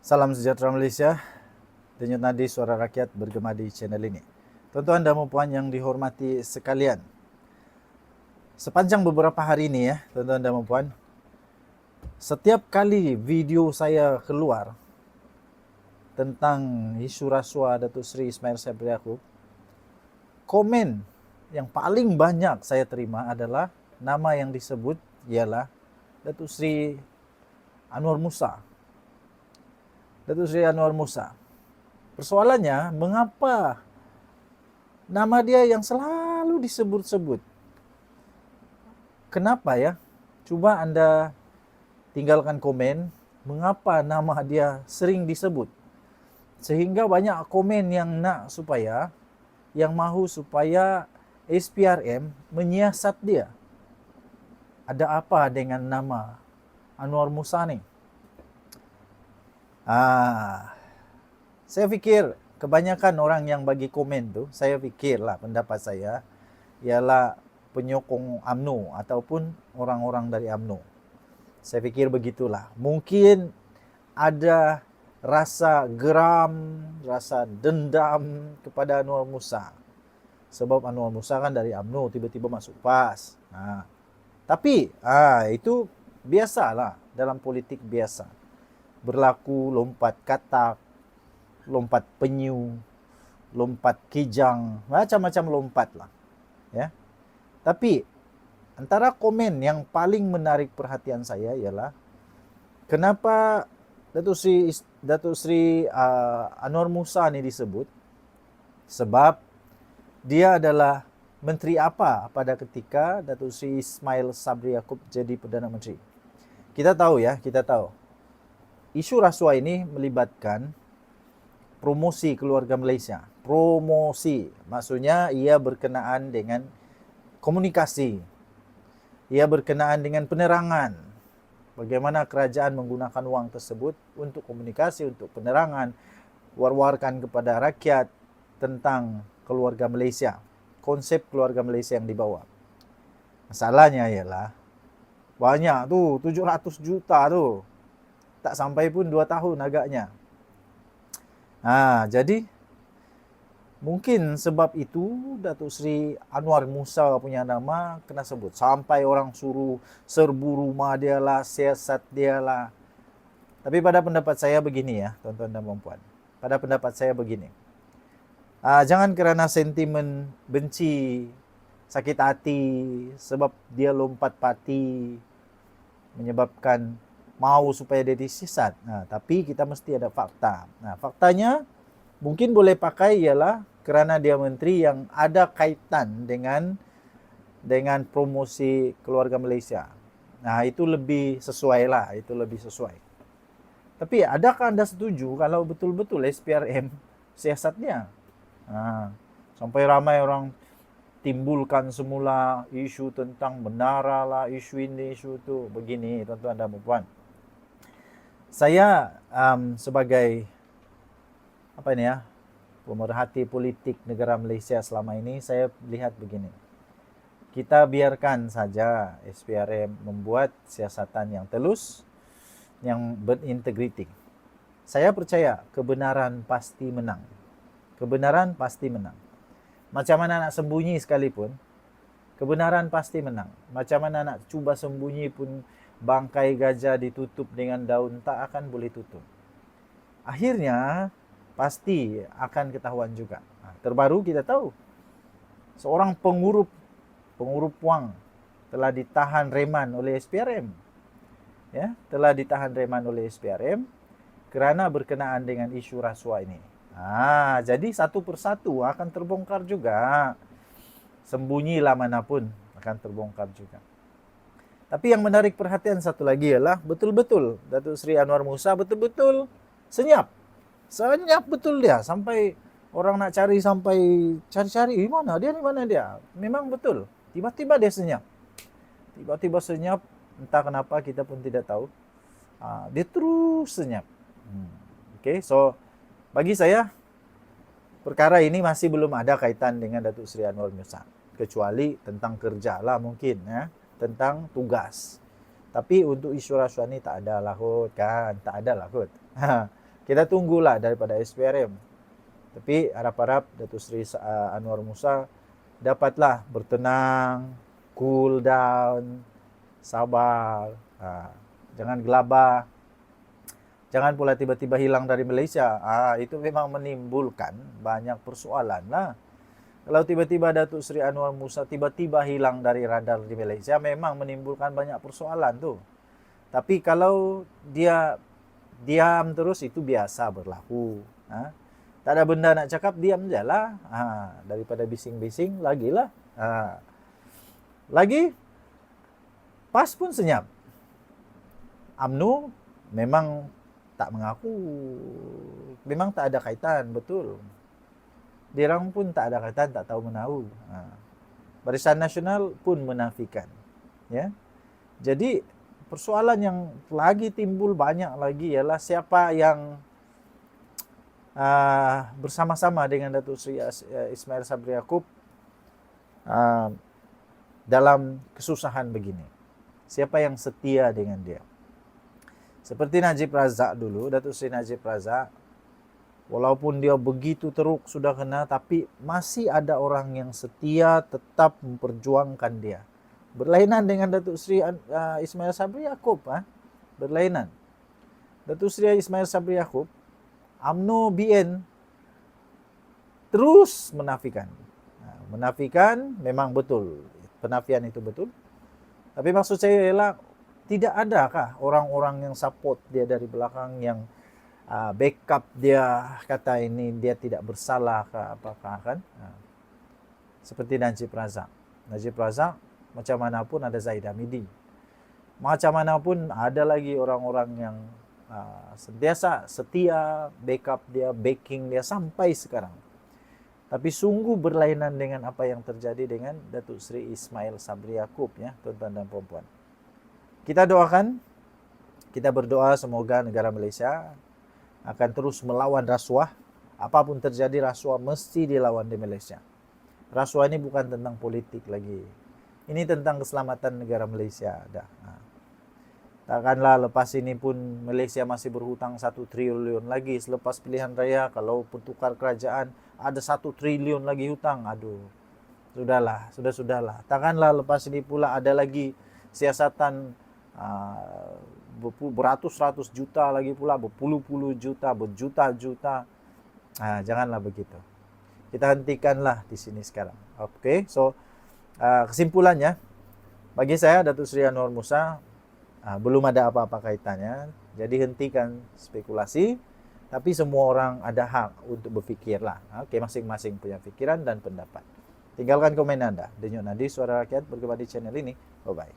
Salam sejahtera Malaysia, denyut nadi suara rakyat bergema di channel ini. Tuan-tuan dan puan yang dihormati sekalian, sepanjang beberapa hari ini ya, tuan-tuan dan puan, setiap kali video saya keluar tentang isu rasuah Datuk Seri Ismail Sabri Yaakob, komen yang paling banyak saya terima adalah nama yang disebut ialah Datuk Seri Anwar Musa. Datuk Seri Anwar Musa. Persoalannya, mengapa nama dia yang selalu disebut-sebut? Kenapa ya? Coba Anda tinggalkan komen, mengapa nama dia sering disebut? Sehingga banyak komen yang nak supaya, yang mahu supaya SPRM menyiasat dia. Ada apa dengan nama Anwar Musa ni? Saya fikir kebanyakan orang yang bagi komen tu, saya fikirlah pendapat saya ialah penyokong UMNO ataupun orang-orang dari UMNO. Saya fikir begitulah. Mungkin ada rasa geram, rasa dendam kepada Anwar Musa. Sebab Anwar Musa kan dari UMNO tiba-tiba masuk PAS. Tapi itu biasalah dalam politik biasa. Berlaku lompat katak, lompat penyu, lompat kijang, macam-macam lompat lah. Ya. Tapi antara komen yang paling menarik perhatian saya ialah kenapa Datuk Seri Anwar Musa ni disebut? Sebab dia adalah menteri apa pada ketika Datuk Seri Ismail Sabri Yaakob jadi Perdana Menteri. Kita tahu. Isu rasuah ini melibatkan promosi keluarga Malaysia. Promosi, maksudnya ia berkenaan dengan komunikasi. Ia berkenaan dengan penerangan. Bagaimana kerajaan menggunakan wang tersebut untuk komunikasi, untuk penerangan, war-warkan kepada rakyat tentang keluarga Malaysia. Konsep keluarga Malaysia yang dibawa. Masalahnya ialah banyak tu, 700 juta tu. Tak sampai pun 2 tahun agaknya. Jadi mungkin sebab itu Datuk Seri Anwar Musa punya nama kena sebut. Sampai orang suruh serbu rumah dia lah, siasat dia lah. Tapi pada pendapat saya begini ya, tuan-tuan dan puan. Pada pendapat saya begini. Jangan kerana sentimen benci, sakit hati sebab dia lompat parti menyebabkan mau supaya dia disesat. Tapi kita mesti ada fakta. Faktanya mungkin boleh pakai ialah kerana dia menteri yang ada kaitan dengan promosi keluarga Malaysia. Itu lebih sesuai lah, itu lebih sesuai. Tapi adakah anda setuju kalau betul-betul SPRM siasatnya? Sampai ramai orang timbulkan semula isu tentang menara lah, isu ini, isu itu. Begini, tuan-tuan dan puan. Saya sebagai pemerhati politik negara Malaysia selama ini, saya lihat begini. Kita biarkan saja SPRM membuat siasatan yang telus, yang berintegriti. Saya percaya kebenaran pasti menang. Kebenaran pasti menang. Macam mana nak sembunyi sekalipun, kebenaran pasti menang. Macam mana nak cuba sembunyi pun, bangkai gajah ditutup dengan daun tak akan boleh tutup. Akhirnya pasti akan ketahuan juga. Terbaru kita tahu seorang pengurup wang telah ditahan reman oleh SPRM. Ya, telah ditahan reman oleh SPRM kerana berkenaan dengan isu rasuah ini. Jadi satu persatu akan terbongkar juga. Sembunyilah manapun akan terbongkar juga. Tapi yang menarik perhatian satu lagi ialah betul-betul Datuk Seri Anwar Musa betul-betul senyap. Senyap betul dia, sampai orang nak cari, sampai cari-cari mana dia. Memang betul. Tiba-tiba dia senyap. Tiba-tiba senyap, entah kenapa kita pun tidak tahu. Dia terus senyap. So bagi saya perkara ini masih belum ada kaitan dengan Datuk Seri Anwar Musa, kecuali tentang kerja lah mungkin ya. Tentang tugas. Tapi untuk isu rasuah ni tak ada lah kot kan. Tak ada lah kot. Kita tunggulah daripada SPRM. Tapi harap-harap Datuk Seri Anwar Musa dapatlah bertenang, cool down, sabar, jangan gelabah, jangan pula tiba-tiba hilang dari Malaysia. Itu memang menimbulkan banyak persoalan lah. Kalau tiba-tiba Datuk Seri Anwar Musa tiba-tiba hilang dari radar di Malaysia, memang menimbulkan banyak persoalan tuh. Tapi kalau dia diam terus, itu biasa berlaku. Tak ada benda nak cakap, diam je lah. Daripada bising-bising, lagilah. Lagi, PAS pun senyap. UMNO memang tak mengaku. Memang tak ada kaitan, betul. Diorang pun tak ada kaitan, tak tahu menahu. Barisan Nasional pun menafikan. Ya. Jadi, persoalan yang lagi timbul banyak lagi ialah siapa yang bersama-sama dengan Datuk Seri Ismail Sabri Yaakob dalam kesusahan begini. Siapa yang setia dengan dia? Seperti Najib Razak dulu, Datuk Seri Najib Razak, walaupun dia begitu teruk sudah kena, tapi masih ada orang yang setia tetap memperjuangkan dia. Berlainan dengan Datuk Seri Ismail Sabri Yaakob. Berlainan. Datuk Seri Ismail Sabri Yaakob, UMNO BN terus menafikan. Menafikan memang betul. Penafian itu betul. Tapi maksud saya ialah tidak adakah orang-orang yang support dia dari belakang, yang backup dia, kata ini dia tidak bersalah ke apakah kan? Seperti Najib Razak. Najib Razak macam mana pun ada Zaid Hamidi. Macam mana pun ada lagi orang-orang yang sentiasa setia, backup dia, backing dia sampai sekarang. Tapi sungguh berlainan dengan apa yang terjadi dengan Datuk Seri Ismail Sabri Yaakob, ya, tuan-tuan dan puan-puan. Kita doakan, kita berdoa semoga negara Malaysia akan terus melawan rasuah. Apapun terjadi, rasuah mesti dilawan di Malaysia. Rasuah ini bukan tentang politik lagi. Ini tentang keselamatan negara Malaysia. Takkanlah lepas ini pun Malaysia masih berhutang 1 triliun lagi. Selepas pilihan raya, kalau bertukar kerajaan, ada 1 triliun lagi hutang. Aduh, sudahlah. Takkanlah lepas ini pula ada lagi siasatan beratus-ratus juta lagi pula, berpuluh-puluh juta, berjuta-juta. Janganlah begitu. Kita hentikanlah di sini sekarang. Oke, so kesimpulannya, bagi saya Datuk Seri Anwar Musa belum ada apa-apa kaitannya. Jadi hentikan spekulasi. Tapi semua orang ada hak untuk berfikirlah. Oke, masing-masing punya pikiran dan pendapat. Tinggalkan komen Anda. Denyut Nadi, Suara Rakyat, bergema di channel ini. Bye-bye.